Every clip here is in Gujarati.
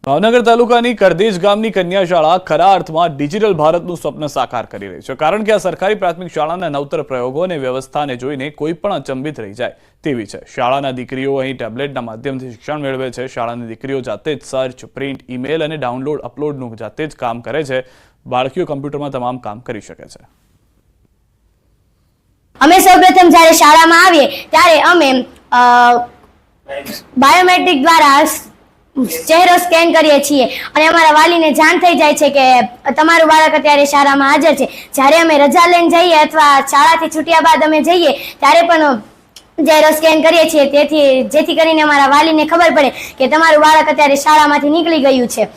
ભાવનગર તાલુકાની કરદેજ ગામની કન્યા શાળા ખરા અર્થમાં ડિજિટલ ભારતનું સ્વપ્ન સાકાર કરી રહી છે, કારણ કે આ સરકારી પ્રાથમિક શાળાના નવતર પ્રયોગો અને વ્યવસ્થાને જોઈને કોઈ પણ અચંબિત રહી જાય તેવી છે। શાળાના દીકરીઓ અહીં ટેબ્લેટના માધ્યમથી શિક્ષણ મેળવે છે। શાળાની દીકરીઓ જાતે જ સર્ચ, પ્રિન્ટ, ઈમેલ અને ડાઉનલોડ અપલોડનું જાતે જ કામ કરે છે। બાળકીઓ કમ્પ્યુટરમાં તમામ કામ કરી શકે છે। અમે સૌપ્રથમ જ્યારે શાળામાં આવીએ ત્યારે અમે બાયોમેટ્રિક દ્વારા ચહેરો સ્કેન કરીએ છીએ અને અમારા વાલીને જાણ થઈ જાય છે કે તમારું બાળક અત્યારે શાળામાં હાજર છે। જ્યારે અમે રજા લઈને જઈએ અથવા શાળાથી છૂટ્યા બાદ અમે જઈએ ત્યારે પણ ચહેરો સ્કેન કરીએ છીએ, જેથી કરીને અમારા વાલીને ખબર પડે કે તમારું બાળક અત્યારે શાળામાંથી નીકળી ગયું છે।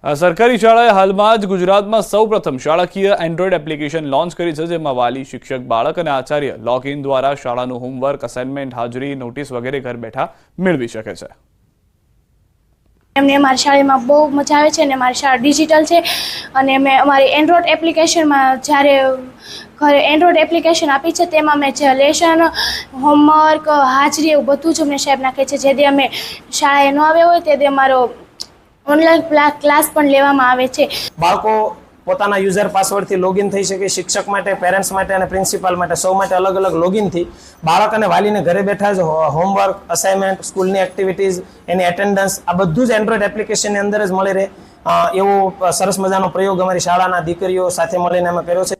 આ સરકારી શાળાએ હાલમાં જ ગુજરાતમાં સૌપ્રથમ શાળાકીય એન્ડ્રોઇડ એપ્લિકેશન લોન્ચ કરી છે, જેમાં વાલી, શિક્ષક, બાળક અને આચાર્ય લોગઇન દ્વારા શાળાનું હોમવર્ક, અસાઇનમેન્ટ, હાજરી, નોટિસ વગેરે ઘર બેઠા મેળવી શકે છે। એમને અમારી શાળામાં બહુ મજા આવે છે અને અમારી શાળા ડિજિટલ છે અને અમે અમારી એન્ડ્રોઇડ એપ્લિકેશનમાં જ્યારે ઘરે એન્ડ્રોઇડ એપ્લિકેશન આપી છે તેમાં અમે જે લેસન, હોમવર્ક, હાજરી એવું બધું જ અમને સાહેબ નાખે છે। જેથી અમે શાળાએ ન આવ્યા હોય તેથી અમારો ઓનલાઈન ક્લાસ પણ લેવામાં આવે છે। બાળકો પોતાના યુઝર પાસવર્ડથી લોગિન થઈ શકે। શિક્ષક માટે, પેરેન્ટ્સ માટે અને પ્રિન્સિપાલ માટે સૌ માટે અલગ અલગ લોગિનથી બાળક અને વાલીને ઘરે બેઠા જ હોમવર્ક, અસાઇનમેન્ટ, સ્કૂલની એક્ટિવિટીઝ, એની એટેન્ડન્સ આ બધું જ એન્ડ્રોઇડ એપ્લિકેશનની અંદર જ મળી રહે એવો સરસ મજાનો પ્રયોગ અમારી શાળાના દીકરીઓ સાથે મળીને અમે કર્યો છે।